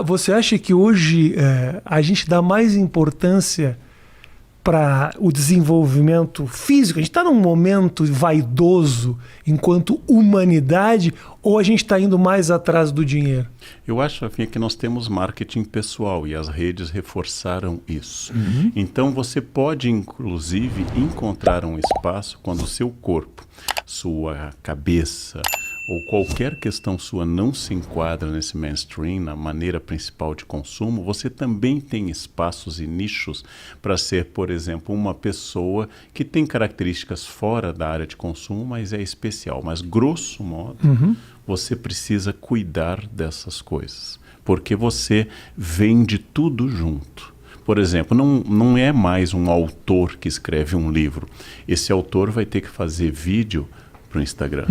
Você acha que hoje a gente dá mais importância para o desenvolvimento físico? A gente está num momento vaidoso enquanto humanidade, ou a gente está indo mais atrás do dinheiro? Eu acho, Rafinha, que nós temos marketing pessoal e as redes reforçaram isso. Uhum. Então você pode, inclusive, encontrar um espaço quando o seu corpo, sua cabeça ou qualquer questão sua não se enquadra nesse mainstream, na maneira principal de consumo, você também tem espaços e nichos para ser, por exemplo, uma pessoa que tem características fora da área de consumo, mas é especial. Mas, grosso modo, você precisa cuidar dessas coisas, porque você vende tudo junto. Por exemplo, não é mais um autor que escreve um livro. Esse autor vai ter que fazer vídeo para o Instagram.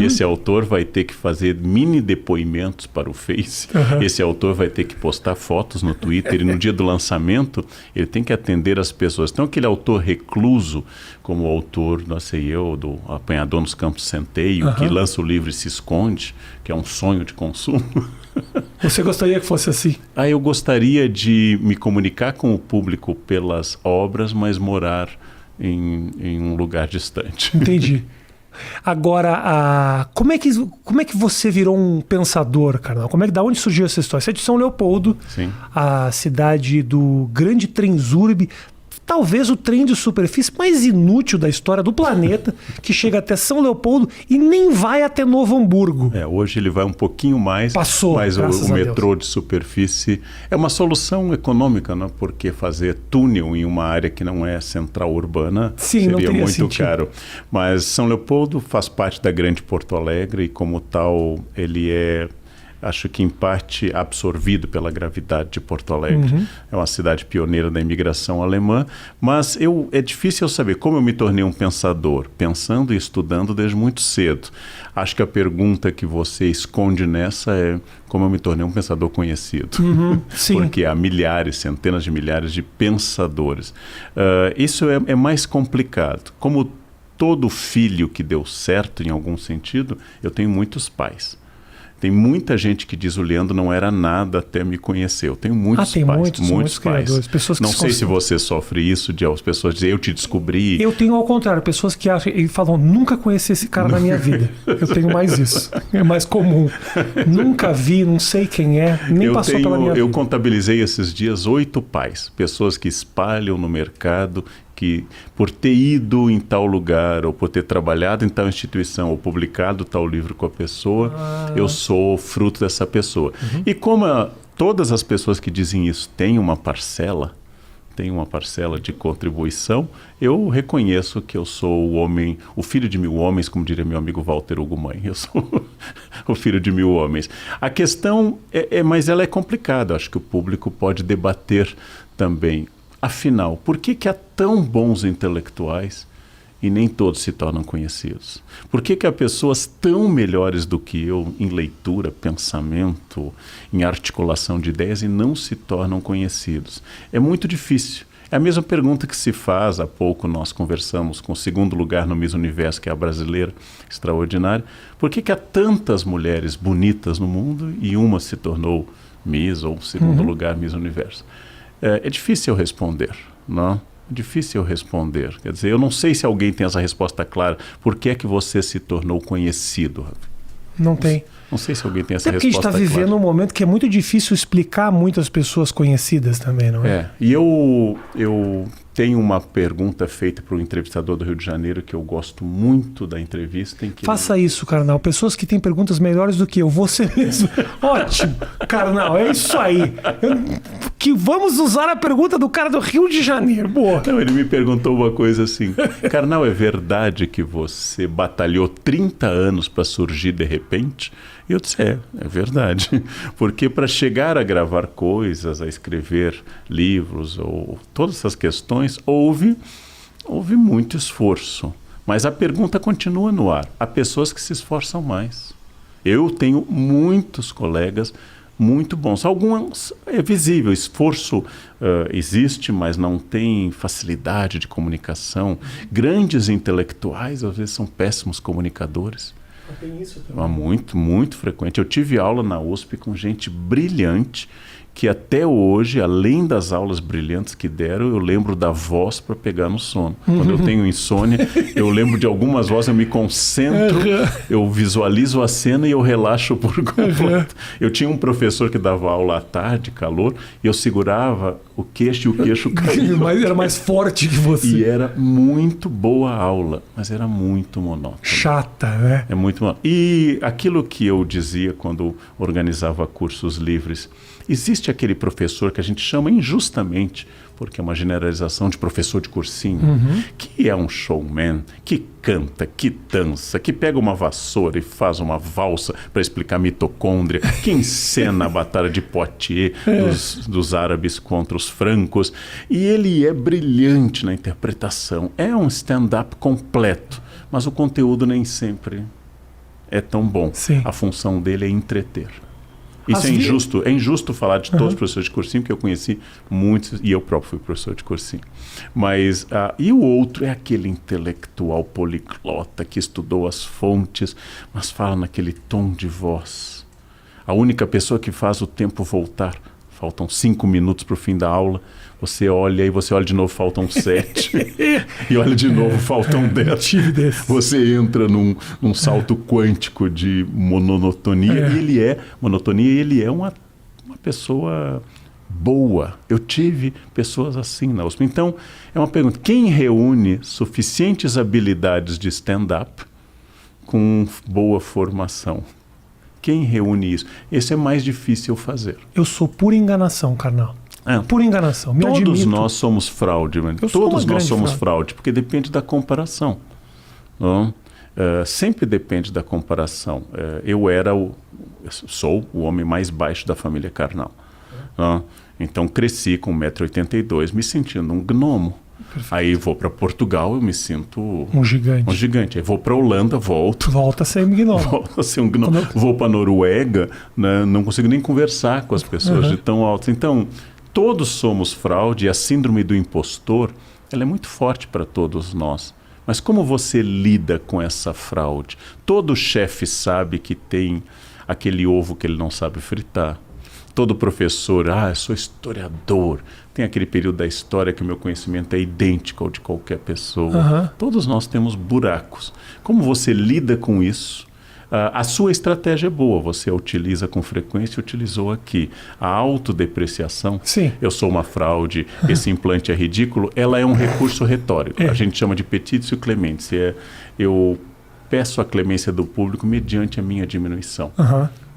Esse autor vai ter que fazer mini depoimentos para o Face. Esse autor vai ter que postar fotos no Twitter e no dia do lançamento ele tem que atender as pessoas. Então aquele autor recluso, como o autor, não sei eu, do Apanhador nos Campos Centeio, que lança o livro e se esconde, que é um sonho de consumo. Você gostaria que fosse assim? Eu gostaria de me comunicar com o público pelas obras, mas morar em um lugar distante. Entendi. Agora, como é que você virou um pensador, Karnal? Da onde surgiu essa história? Você é de São Leopoldo, sim, a cidade do grande Trenzurbe, talvez o trem de superfície mais inútil da história do planeta, que chega até São Leopoldo e nem vai até Novo Hamburgo. Hoje ele vai um pouquinho mais, passou, mas o metrô de superfície é uma solução econômica, né? Porque fazer túnel em uma área que não é central urbana seria muito sentido. Caro. Mas São Leopoldo faz parte da grande Porto Alegre e, como tal, ele é, acho que em parte absorvido pela gravidade de Porto Alegre. É uma cidade pioneira da imigração alemã, mas é difícil eu saber como eu me tornei um pensador, pensando e estudando desde muito cedo. Acho que a pergunta que você esconde nessa é como eu me tornei um pensador conhecido. Sim. Porque há milhares, centenas de milhares de pensadores. Isso é mais complicado. Como todo filho que deu certo em algum sentido, eu tenho muitos pais. Tem muita gente que diz o Leandro não era nada até me conhecer. Eu tenho muitos pais. Muitos criadores, pessoas que não sei se você sofre isso, de as pessoas dizerem, eu te descobri. Eu tenho ao contrário, pessoas que acham e falam, nunca conheci esse cara na minha vida. Eu tenho mais isso. É mais comum. Nunca vi, não sei quem é, nem passou pela minha vida. Eu contabilizei esses dias 8 pais, pessoas que espalham no mercado, que por ter ido em tal lugar, ou por ter trabalhado em tal instituição, ou publicado tal livro com a pessoa, eu sou fruto dessa pessoa. E como todas as pessoas que dizem isso têm uma parcela de contribuição, eu reconheço que eu sou o filho de 1000 homens, como diria meu amigo Walter Hugo Mãe. Eu sou o filho de 1000 homens. A questão mas ela é complicada, acho que o público pode debater também. Afinal, por que há tão bons intelectuais e nem todos se tornam conhecidos? Por que há pessoas tão melhores do que eu em leitura, pensamento, em articulação de ideias e não se tornam conhecidos? É muito difícil. É a mesma pergunta que se faz, há pouco nós conversamos com o segundo lugar no Miss Universo, que é a brasileira, extraordinária. Por que há tantas mulheres bonitas no mundo e uma se tornou Miss ou segundo lugar Miss Universo? É difícil responder, não? É difícil responder. Quer dizer, eu não sei se alguém tem essa resposta clara. Por que é que você se tornou conhecido, Rafi? Não tem. Não sei se alguém tem essa resposta clara. Porque a gente está vivendo um momento que é muito difícil explicar a muitas pessoas conhecidas também, não é? E eu tenho uma pergunta feita para o entrevistador do Rio de Janeiro que eu gosto muito da entrevista. Faça isso, Karnal. Pessoas que têm perguntas melhores do que eu. Você mesmo. Ótimo, Karnal. É isso aí. Que vamos usar a pergunta do cara do Rio de Janeiro. Boa. Não, ele me perguntou uma coisa assim. Karnal, é verdade que você batalhou 30 anos para surgir de repente? E eu disse, é verdade. Porque para chegar a gravar coisas, a escrever livros, ou todas essas questões, houve muito esforço. Mas a pergunta continua no ar. Há pessoas que se esforçam mais. Eu tenho muitos colegas muito bons. Alguns é visível, esforço existe, mas não tem facilidade de comunicação. Grandes intelectuais, às vezes, são péssimos comunicadores. Tem isso também. Muito, muito frequente. Eu tive aula na USP com gente brilhante, que até hoje, além das aulas brilhantes que deram, eu lembro da voz para pegar no sono. Quando eu tenho insônia, eu lembro de algumas vozes, eu me concentro, eu visualizo a cena e eu relaxo por completo. Eu tinha um professor que dava aula à tarde, calor, e eu segurava o queixo e o queixo caía. Mas era mais forte que você. E era muito boa a aula, mas era muito monótona. Chata, né? É muito monótona. E aquilo que eu dizia quando organizava cursos livres, existe aquele professor que a gente chama injustamente, porque é uma generalização de professor de cursinho, que é um showman, que canta, que dança, que pega uma vassoura e faz uma valsa para explicar mitocôndria, que encena a batalha de Poitiers dos árabes contra os francos. E ele é brilhante na interpretação. É um stand-up completo, mas o conteúdo nem sempre é tão bom. Sim. A função dele é entreter. Isso é injusto. É injusto falar de todos os professores de cursinho, porque eu conheci muitos, e eu próprio fui professor de cursinho. Mas, e o outro é aquele intelectual poliglota que estudou as fontes, mas fala naquele tom de voz. A única pessoa que faz o tempo voltar. Faltam 5 minutos para o fim da aula. Você olha e você olha de novo, faltam 7. E olha de novo, faltam 10. Você entra num salto quântico de monotonia. E ele é uma pessoa boa. Eu tive pessoas assim na USP. Então, é uma pergunta. Quem reúne suficientes habilidades de stand-up com boa formação? Quem reúne isso? Esse é mais difícil fazer. Eu sou pura enganação, carnal. Pura enganação. Todos nós somos fraude, mano. Todos nós somos fraude, porque depende da comparação. Não? Sempre depende da comparação. Eu sou o homem mais baixo da família Karnal. Então cresci com 1,82 m, me sentindo um gnomo. Perfeito. Aí vou para Portugal, eu me sinto um gigante. Aí vou para Holanda, volta a ser um gnomo. Volta a ser um gnomo. Vou para Noruega, né, não consigo nem conversar com as pessoas de tão alto. Então, todos somos fraude, e a síndrome do impostor, ela é muito forte para todos nós. Mas como você lida com essa fraude? Todo chefe sabe que tem aquele ovo que ele não sabe fritar. Todo professor, eu sou historiador. Tem aquele período da história que o meu conhecimento é idêntico ao de qualquer pessoa. Todos nós temos buracos. Como você lida com isso? A sua estratégia é boa, você a utiliza com frequência, utilizou aqui. A autodepreciação, sim. Eu sou uma fraude, esse implante é ridículo, ela é um recurso retórico. A gente chama de petitio clementiae. Eu peço a clemência do público mediante a minha diminuição.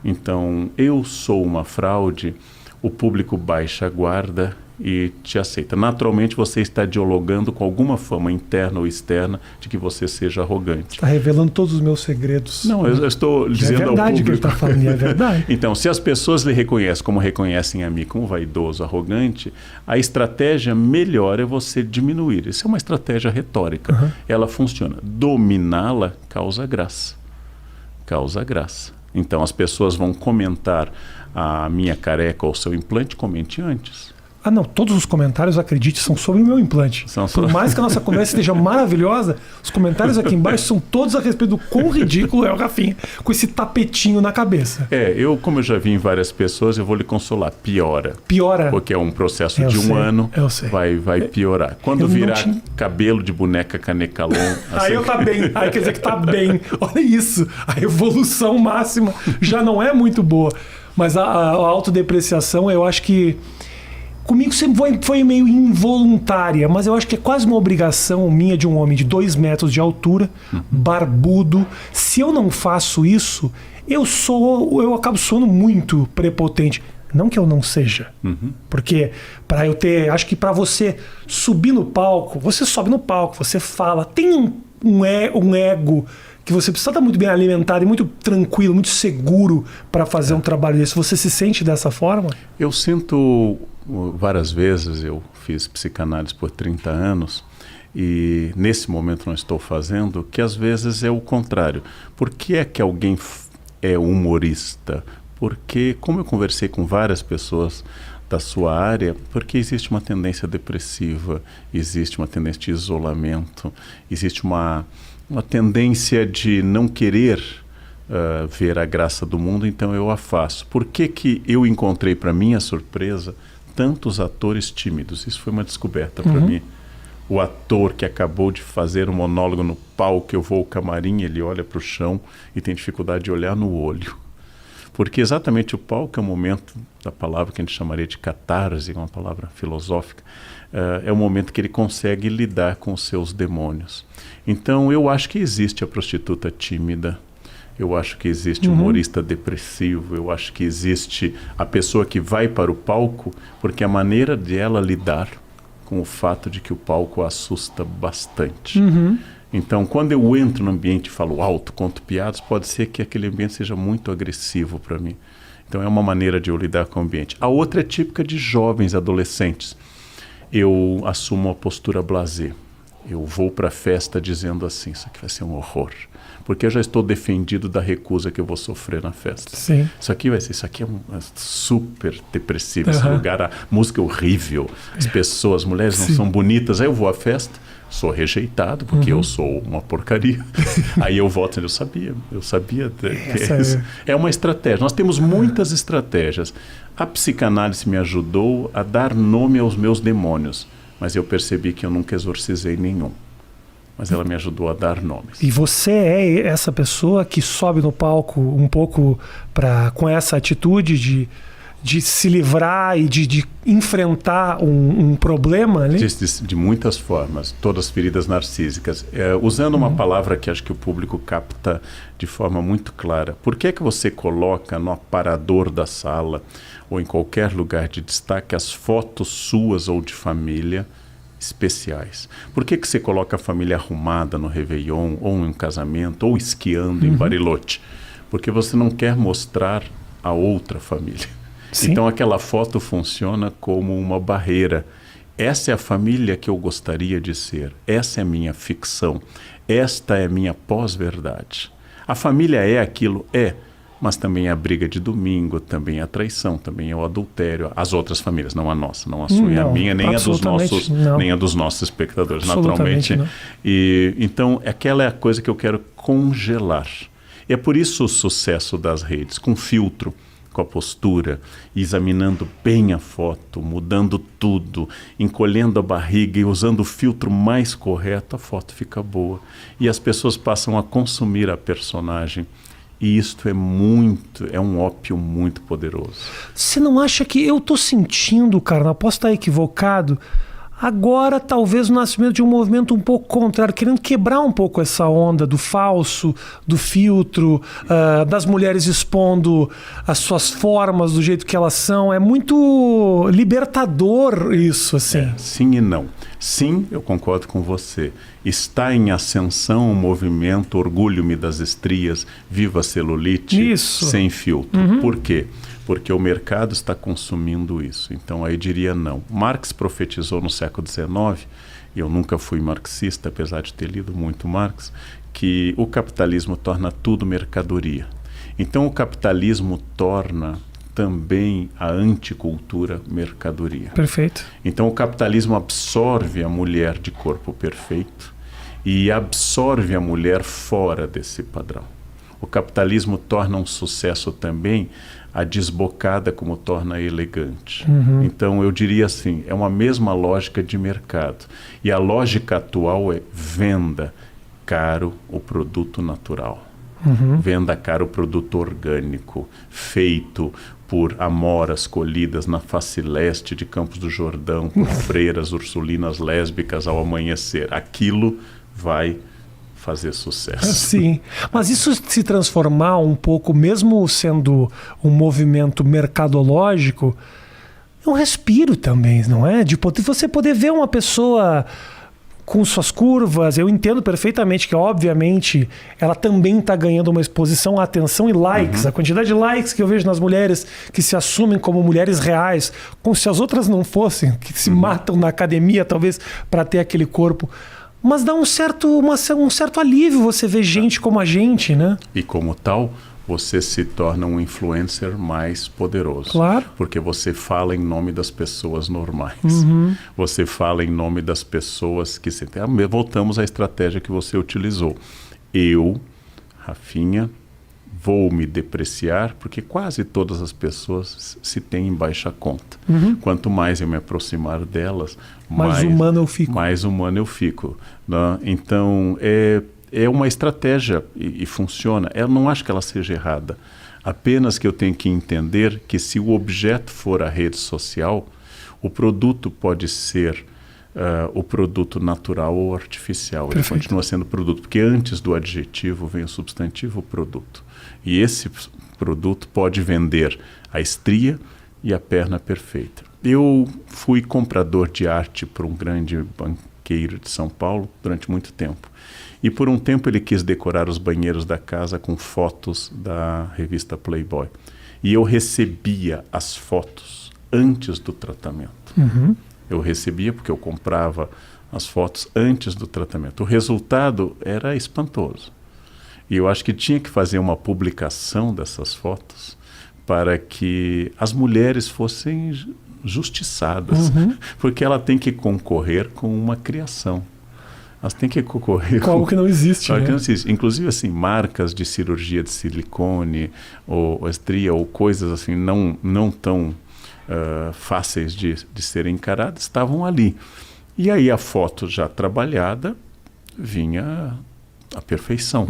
Então, eu sou uma fraude, o público baixa a guarda e te aceita. Naturalmente, você está dialogando com alguma fama interna ou externa de que você seja arrogante. Está revelando todos os meus segredos. Não, eu estou dizendo ao público. É verdade que ele está falando, é verdade. Então, se as pessoas lhe reconhecem como reconhecem a mim, como vaidoso, arrogante, a estratégia melhor é você diminuir. Isso é uma estratégia retórica. Ela funciona. Dominá-la causa graça. Causa graça. Então, as pessoas vão comentar a minha careca ou o seu implante, comente antes. Não, todos os comentários, acredite, são sobre o meu implante. Por mais que a nossa conversa esteja maravilhosa, os comentários aqui embaixo são todos a respeito do quão ridículo é o Rafinha com esse tapetinho na cabeça. Como eu já vi em várias pessoas, eu vou lhe consolar. Piora. Porque é um processo de um ano, vai piorar. Quando virar cabelo de boneca canecalon... Aí eu tá bem. Aí quer dizer que tá bem. Olha isso. A evolução máxima já não é muito boa. Mas a autodepreciação, eu acho que comigo sempre foi meio involuntária, mas eu acho que é quase uma obrigação minha de um homem de 2 metros de altura, barbudo. Se eu não faço isso, eu acabo soando muito prepotente. Não que eu não seja. Porque acho que para você subir no palco, você sobe no palco, você fala, tem um ego que você precisa estar muito bem alimentado e muito tranquilo, muito seguro para fazer um trabalho desse. Você se sente dessa forma? Eu sinto várias vezes, eu fiz psicanálise por 30 anos e nesse momento não estou fazendo, que às vezes é o contrário. Por que é que alguém é humorista? Porque, como eu conversei com várias pessoas da sua área, porque existe uma tendência depressiva, existe uma tendência de isolamento, existe uma tendência de não querer ver a graça do mundo, então eu a faço. Por que que eu encontrei, para minha surpresa, tantos atores tímidos? Isso foi uma descoberta para mim. O ator que acabou de fazer um monólogo no palco, eu vou ao camarim, ele olha para o chão e tem dificuldade de olhar no olho. Porque exatamente o palco é o momento da palavra que a gente chamaria de catarse, uma palavra filosófica, é o momento que ele consegue lidar com os seus demônios. Então eu acho que existe a prostituta tímida, eu acho que existe o humorista depressivo, eu acho que existe a pessoa que vai para o palco porque a maneira de ela lidar com o fato de que o palco assusta bastante. Então, quando eu entro no ambiente e falo alto, conto piadas, pode ser que aquele ambiente seja muito agressivo para mim. Então, é uma maneira de eu lidar com o ambiente. A outra é típica de jovens, adolescentes. Eu assumo a postura blasé. Eu vou para a festa dizendo assim, isso aqui vai ser um horror. Porque eu já estou defendido da recusa que eu vou sofrer na festa. Sim. Isso aqui é super depressivo, esse lugar, a música é horrível, as pessoas, as mulheres não são bonitas. Aí eu vou à festa, sou rejeitado, porque eu sou uma porcaria. Aí eu volto e eu sabia que isso. É uma estratégia. Nós temos muitas estratégias. A psicanálise me ajudou a dar nome aos meus demônios, mas eu percebi que eu nunca exorcizei nenhum. Mas ela me ajudou a dar nomes. E você é essa pessoa que sobe no palco um pouco com essa atitude de se livrar e de enfrentar um problema ali? De muitas formas, todas feridas narcísicas. Usando uma palavra que acho que o público capta de forma muito clara. Por que que você coloca no aparador da sala ou em qualquer lugar de destaque as fotos suas ou de família especiais? Por que que você coloca a família arrumada no Réveillon, ou em um casamento, ou esquiando em Bariloche? Porque você não quer mostrar a outra família. Sim. Então aquela foto funciona como uma barreira. Essa é a família que eu gostaria de ser. Essa é a minha ficção. Esta é a minha pós-verdade. A família é aquilo? É. Mas também é a briga de domingo, também é a traição, também é o adultério. As outras famílias, não a nossa, não a sua e a minha, nem a dos nossos espectadores, naturalmente. E então, aquela é a coisa que eu quero congelar. E é por isso o sucesso das redes, com filtro, com a postura, examinando bem a foto, mudando tudo, encolhendo a barriga e usando o filtro mais correto, a foto fica boa. E as pessoas passam a consumir a personagem. E isto é um ópio muito poderoso. Você não acha que eu estou sentindo, cara, posso estar equivocado, agora talvez o nascimento de um movimento um pouco contrário, querendo quebrar um pouco essa onda do falso, do filtro, das mulheres expondo as suas formas do jeito que elas são. É muito libertador isso, assim. Sim e não. Sim, eu concordo com você. Está em ascensão o movimento Orgulho-me das Estrias, Viva a Celulite, sem filtro. Por quê? Porque o mercado está consumindo isso. Então aí diria não. Marx profetizou no século XIX, e eu nunca fui marxista, apesar de ter lido muito Marx, que o capitalismo torna tudo mercadoria. Então o capitalismo torna também a anticultura mercadoria. Perfeito. Então o capitalismo absorve a mulher de corpo perfeito e absorve a mulher fora desse padrão. O capitalismo torna um sucesso também a desbocada como torna elegante. Então eu diria assim, é uma mesma lógica de mercado. E a lógica atual é venda caro o produto natural. Venda caro o produto orgânico, feito por amoras colhidas na face leste de Campos do Jordão, por freiras ursulinas lésbicas ao amanhecer. Aquilo vai fazer sucesso. Sim, mas isso se transformar um pouco, mesmo sendo um movimento mercadológico, é um respiro também, não é? De você poder ver uma pessoa com suas curvas. Eu entendo perfeitamente que, obviamente, ela também está ganhando uma exposição, atenção e likes. A quantidade de likes que eu vejo nas mulheres que se assumem como mulheres reais, como se as outras não fossem, que se matam na academia, talvez, para ter aquele corpo. Mas dá um certo alívio você ver gente como a gente, né? E como tal, você se torna um influencer mais poderoso. Claro. Porque você fala em nome das pessoas normais. Você fala em nome das pessoas que... Voltamos à estratégia que você utilizou. Eu, Rafinha, vou me depreciar, porque quase todas as pessoas se têm em baixa conta. Quanto mais eu me aproximar delas, mais humano eu fico. Mais humano eu fico, né? Então, é uma estratégia e funciona. Eu não acho que ela seja errada. Apenas que eu tenho que entender que se o objeto for a rede social, o produto pode ser o produto natural ou artificial. Perfeito. Ele continua sendo produto, porque antes do adjetivo vem o substantivo produto. E esse produto pode vender a estria e a perna perfeita. Eu fui comprador de arte para um grande banqueiro de São Paulo durante muito tempo. E por um tempo ele quis decorar os banheiros da casa com fotos da revista Playboy. E eu recebia as fotos antes do tratamento. Eu recebia porque eu comprava as fotos antes do tratamento. O resultado era espantoso. E eu acho que tinha que fazer uma publicação dessas fotos para que as mulheres fossem justiçadas. Porque ela tem que concorrer com uma criação. Elas têm que concorrer com algo que não existe, né? Que não existe. Inclusive, assim, marcas de cirurgia de silicone, ou estria, ou coisas assim, não tão fáceis de serem encaradas, estavam ali. E aí a foto já trabalhada vinha à perfeição.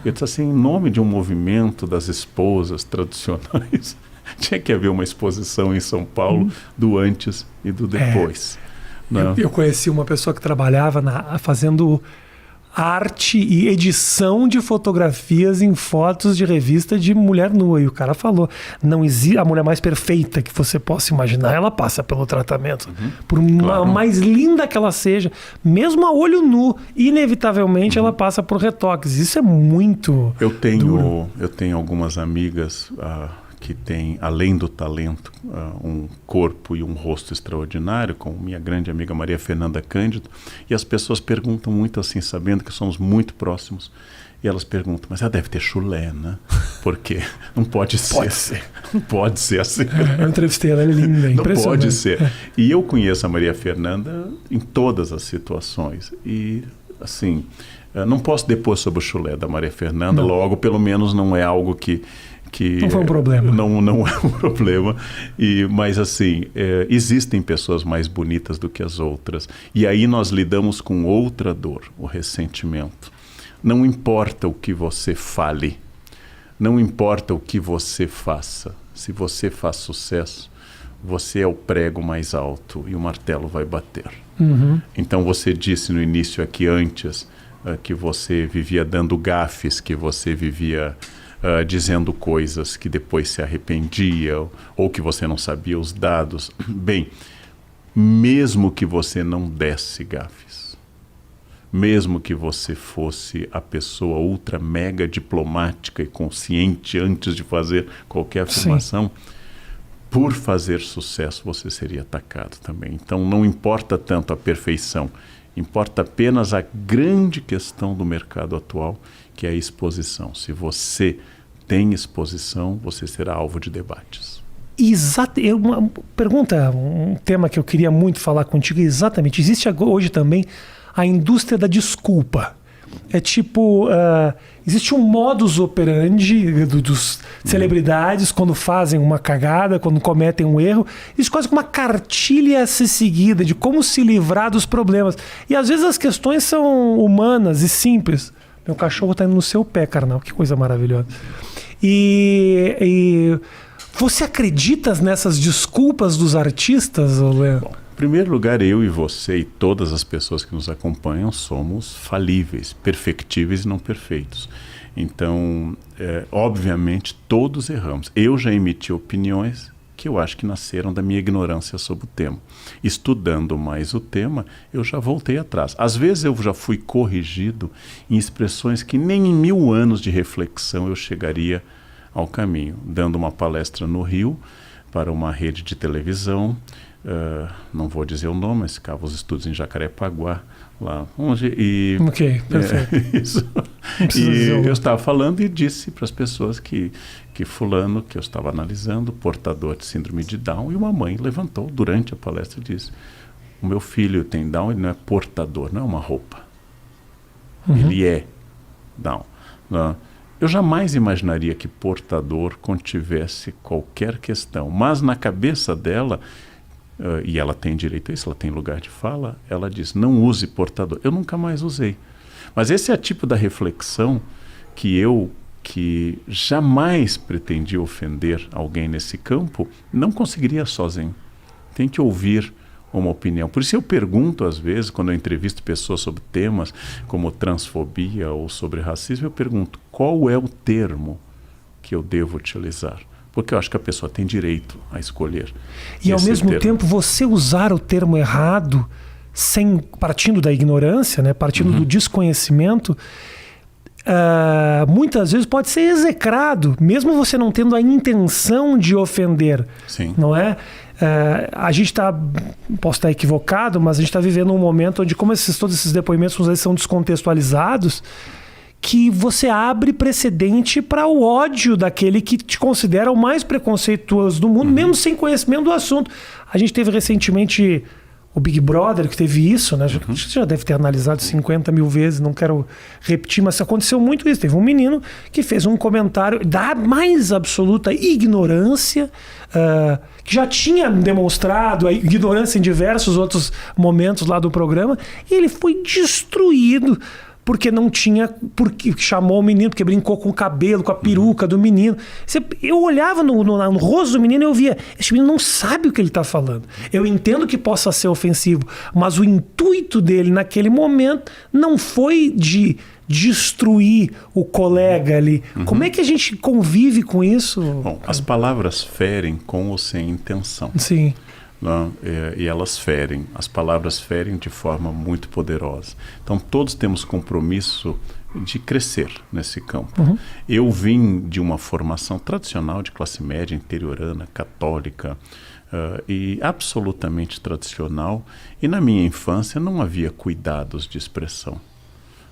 Eu disse assim, em nome de um movimento das esposas tradicionais, tinha que haver uma exposição em São Paulo do antes e do depois. Eu conheci uma pessoa que trabalhava fazendo arte e edição de fotografias em fotos de revista de mulher nua. E o cara falou, não existe a mulher mais perfeita que você possa imaginar, ela passa pelo tratamento. Por mais linda que ela seja, mesmo a olho nu, inevitavelmente ela passa por retoques. Isso é muito duro. Eu tenho algumas amigas que têm, além do talento, um corpo e um rosto extraordinário, como minha grande amiga Maria Fernanda Cândido, e as pessoas perguntam muito assim, sabendo que somos muito próximos, e elas perguntam, mas ela deve ter chulé, né? Porque não pode ser. Pode ser. Não pode ser assim. Eu entrevistei ela, ela é linda, impressionante. Não pode ser. E eu conheço a Maria Fernanda em todas as situações, e assim, não posso depor sobre o chulé da Maria Fernanda, logo, pelo menos não é algo que não foi um problema. Não é um problema. Mas assim, existem pessoas mais bonitas do que as outras. E aí nós lidamos com outra dor, o ressentimento. Não importa o que você fale, não importa o que você faça. Se você faz sucesso, você é o prego mais alto e o martelo vai bater. Então você disse no início aqui antes que você vivia dando gafes, que você vivia dizendo coisas que depois se arrependia, ou que você não sabia os dados. Bem, mesmo que você não desse gafes, mesmo que você fosse a pessoa ultra mega diplomática e consciente antes de fazer qualquer afirmação, por fazer sucesso você seria atacado também. Então não importa tanto a perfeição, importa apenas a grande questão do mercado atual, que é a exposição. Se você tem exposição, você será alvo de debates. Exato. Uma pergunta, um tema que eu queria muito falar contigo, exatamente. Existe hoje também a indústria da desculpa. É tipo, existe um modus operandi dos celebridades quando fazem uma cagada, quando cometem um erro. Existe quase que uma cartilha a ser seguida de como se livrar dos problemas. E às vezes as questões são humanas e simples. Meu cachorro está indo no seu pé, carnal. Que coisa maravilhosa. E você acredita nessas desculpas dos artistas, Léo? Bom, em primeiro lugar, eu e você e todas as pessoas que nos acompanham somos falíveis, perfectíveis e não perfeitos. Então, obviamente, todos erramos. Eu já emiti opiniões que eu acho que nasceram da minha ignorância sobre o tema. Estudando mais o tema, eu já voltei atrás. Às vezes eu já fui corrigido em expressões que nem em 1000 anos de reflexão eu chegaria ao caminho. Dando uma palestra no Rio para uma rede de televisão, não vou dizer o nome, mas ficava os estúdios em Jacarepaguá, lá onde... Ok, perfeito. Isso. E eu estava falando e disse para as pessoas que fulano, que eu estava analisando, portador de síndrome de Down, e uma mãe levantou durante a palestra e disse, o meu filho tem Down, ele não é portador, não é uma roupa. Ele é Down. Eu jamais imaginaria que portador contivesse qualquer questão, mas na cabeça dela, e ela tem direito a isso, ela tem lugar de fala, ela diz, não use portador. Eu nunca mais usei. Mas esse é o tipo da reflexão que jamais pretendi ofender alguém nesse campo, não conseguiria sozinho. Tem que ouvir uma opinião. Por isso eu pergunto às vezes, quando eu entrevisto pessoas sobre temas como transfobia ou sobre racismo, eu pergunto qual é o termo que eu devo utilizar. Porque eu acho que a pessoa tem direito a escolher. E ao mesmo tempo, você usar o termo errado, partindo da ignorância, né, partindo do desconhecimento, muitas vezes pode ser execrado, mesmo você não tendo a intenção de ofender. Sim. Não é? A gente posso estar equivocado, mas a gente está vivendo um momento onde, como todos esses depoimentos são descontextualizados, que você abre precedente para o ódio daquele que te considera o mais preconceituoso do mundo, mesmo sem conhecimento do assunto. A gente teve recentemente o Big Brother, que teve isso, né? Você já deve ter analisado 50 mil vezes, não quero repetir, mas aconteceu muito isso. Teve um menino que fez um comentário da mais absoluta ignorância, que já tinha demonstrado a ignorância em diversos outros momentos lá do programa, e ele foi destruído porque não tinha, porque chamou o menino, porque brincou com o cabelo, com a peruca do menino. Eu olhava no rosto do menino e eu via, esse menino não sabe o que ele está falando. Eu entendo que possa ser ofensivo, mas o intuito dele naquele momento não foi de destruir o colega ali. Como é que a gente convive com isso? Bom, as palavras ferem com ou sem intenção. Sim. Não, e elas ferem, as palavras ferem de forma muito poderosa. Então todos temos compromisso de crescer nesse campo. Eu vim de uma formação tradicional de classe média, interiorana, católica, e absolutamente tradicional, e na minha infância não havia cuidados de expressão.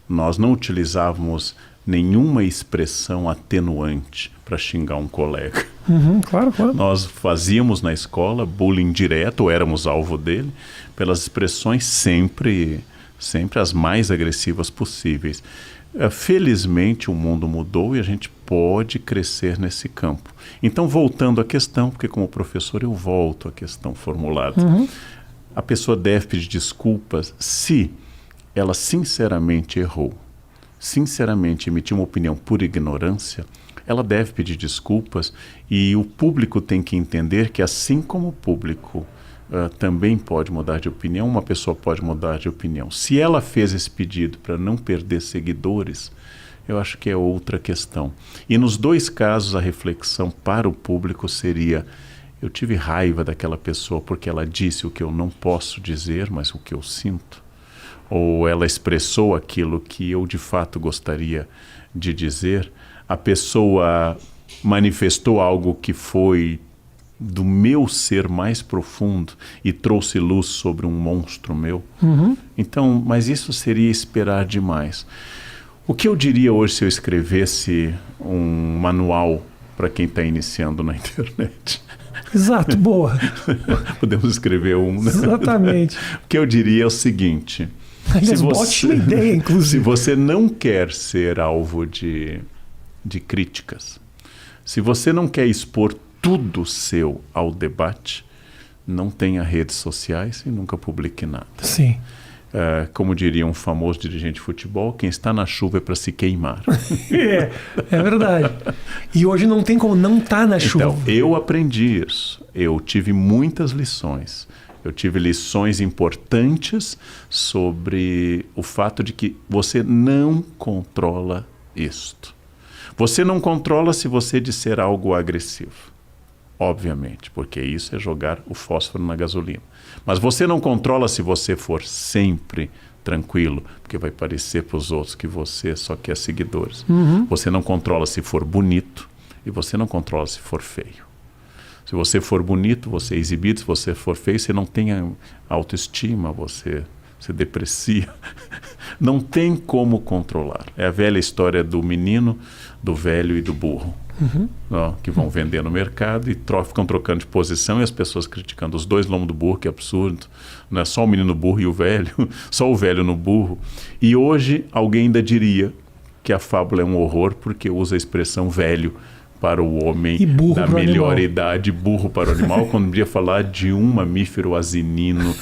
Nós não utilizávamos nenhuma expressão atenuante para xingar um colega. Claro. Nós fazíamos na escola bullying direto, ou éramos alvo dele, pelas expressões sempre as mais agressivas possíveis. Felizmente o mundo mudou e a gente pode crescer nesse campo. Então, voltando à questão, porque como professor eu volto à questão formulada. A pessoa deve pedir desculpas se ela sinceramente errou, sinceramente emitiu uma opinião por ignorância. Ela deve pedir desculpas e o público tem que entender que, assim como o público também pode mudar de opinião, uma pessoa pode mudar de opinião. Se ela fez esse pedido para não perder seguidores, eu acho que é outra questão. E nos dois casos, a reflexão para o público seria: eu tive raiva daquela pessoa porque ela disse o que eu não posso dizer, mas o que eu sinto. Ou ela expressou aquilo que eu de fato gostaria de dizer. A pessoa manifestou algo que foi do meu ser mais profundo e trouxe luz sobre um monstro meu. Então, mas isso seria esperar demais. O que eu diria hoje se eu escrevesse um manual para quem está iniciando na internet? Exato, boa. Podemos escrever um, né? Exatamente. O que eu diria é o seguinte... Ótima ideia, inclusive. Se você não quer ser alvo de críticas, se você não quer expor tudo seu ao debate, não tenha redes sociais e nunca publique nada. Sim. Como diria um famoso dirigente de futebol, quem está na chuva é para se queimar. É verdade. E hoje não tem como não estar na chuva. Então, eu aprendi isso. Eu tive muitas lições. Eu tive lições importantes sobre o fato de que você não controla isto. Você não controla se você disser algo agressivo, obviamente, porque isso é jogar o fósforo na gasolina. Mas você não controla se você for sempre tranquilo, porque vai parecer para os outros que você só quer seguidores. Você não controla se for bonito e você não controla se for feio. Se você for bonito, você é exibido. Se você for feio, você não tem autoestima, você deprecia. Não tem como controlar. É a velha história do menino, do velho e do burro. Que vão vender no mercado e ficam trocando de posição e as pessoas criticando os dois lombos do burro, que absurdo. Não é só o menino burro e o velho, só o velho no burro. E hoje alguém ainda diria que a fábula é um horror porque usa a expressão velho para o homem da melhor idade, burro para o animal, quando podia falar de um mamífero asinino.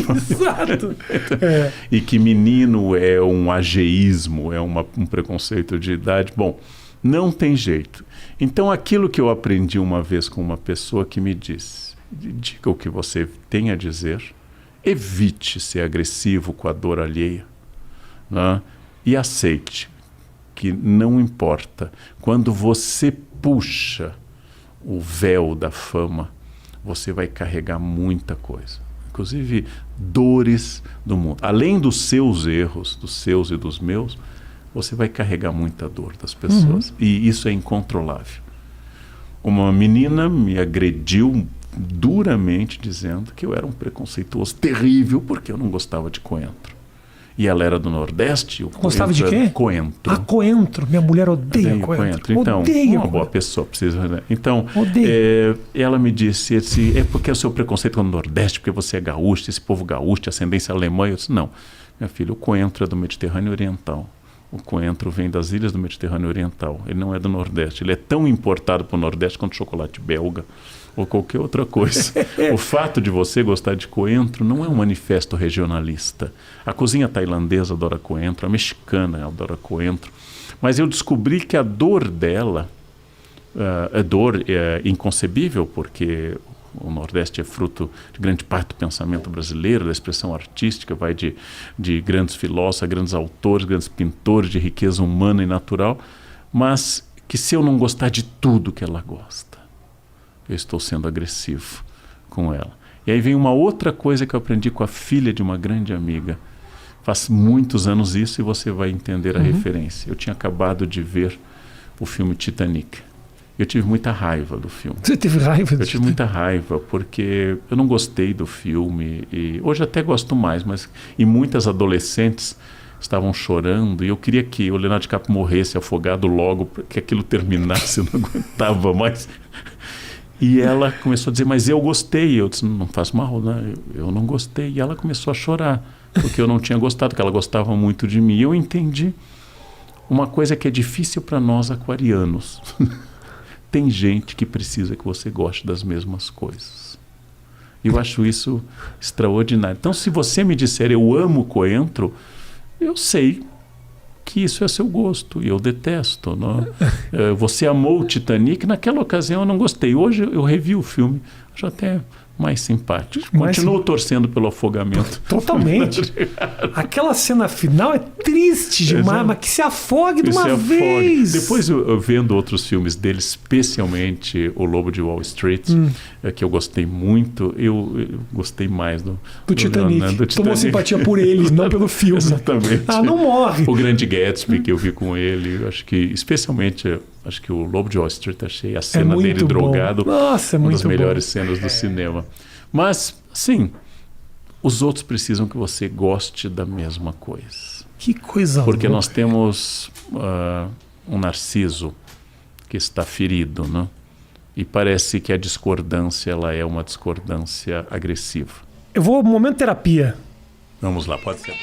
Exato. E que menino é um ageísmo, é um preconceito de idade. Bom, não tem jeito. Então, aquilo que eu aprendi uma vez com uma pessoa que me disse, diga o que você tem a dizer, evite ser agressivo com a dor alheia, né? E aceite que não importa. Quando você puxa o véu da fama, você vai carregar muita coisa, inclusive dores do mundo. Além dos seus erros, dos seus e dos meus, você vai carregar muita dor das pessoas. E isso é incontrolável. Uma menina me agrediu duramente dizendo que eu era um preconceituoso terrível porque eu não gostava de coentro. E ela era do Nordeste. Gostava de quê? Coentro. Coentro. Minha mulher odeia coentro. Então, odeia uma boa pessoa precisa... Né? Então, ela me disse, é porque é o seu preconceito com o Nordeste, porque você é gaúcho, esse povo gaúcho, ascendência alemã. Eu disse, não, minha filha, o coentro é do Mediterrâneo Oriental. O coentro vem das ilhas do Mediterrâneo Oriental. Ele não é do Nordeste. Ele é tão importado para o Nordeste quanto chocolate belga ou qualquer outra coisa. O fato de você gostar de coentro não é um manifesto regionalista. A cozinha tailandesa adora coentro, a mexicana adora coentro. Mas eu descobri que a dor dela, a dor é inconcebível, porque o Nordeste é fruto de grande parte do pensamento brasileiro, da expressão artística, vai de grandes filósofos, grandes autores, grandes pintores, de riqueza humana e natural, mas que se eu não gostar de tudo que ela gosta, eu estou sendo agressivo com ela. E aí vem uma outra coisa que eu aprendi com a filha de uma grande amiga. Faz muitos anos isso e você vai entender a referência. Eu tinha acabado de ver o filme Titanic. Eu tive muita raiva do filme. Você teve raiva? Eu tive muita raiva porque eu não gostei do filme. E hoje até gosto mais, mas e muitas adolescentes estavam chorando e eu queria que o Leonardo DiCaprio morresse afogado logo, que aquilo terminasse, eu não aguentava mais. E ela começou a dizer, mas eu gostei. Eu disse, não faz mal, né? Eu não gostei. E ela começou a chorar, porque eu não tinha gostado, porque ela gostava muito de mim. E eu entendi uma coisa que é difícil para nós aquarianos. Tem gente que precisa que você goste das mesmas coisas. E eu acho isso extraordinário. Então, se você me disser, eu amo coentro, eu sei que isso é seu gosto e eu detesto, não? Você amou o Titanic, naquela ocasião eu não gostei. Hoje eu revi o filme, acho até mais simpático. Continuo torcendo pelo afogamento. Totalmente. Aquela cena final é triste demais, mas que se afogue de uma vez. Depois eu vendo outros filmes dele, especialmente O Lobo de Wall Street, que eu gostei muito, eu gostei mais do Titanic. Tomou simpatia por ele, não pelo filme. Exatamente. Não morre. O Grande Gatsby que eu vi com ele, acho que especialmente... Acho que o Lobo de Wall Street, achei a cena dele drogado, nossa, uma das melhores cenas do cinema. Mas, sim, os outros precisam que você goste da mesma coisa. Que coisa Porque louca. Nós temos um Narciso que está ferido, né? E parece que a discordância ela é uma discordância agressiva. Eu vou momento terapia. Vamos lá, pode ser.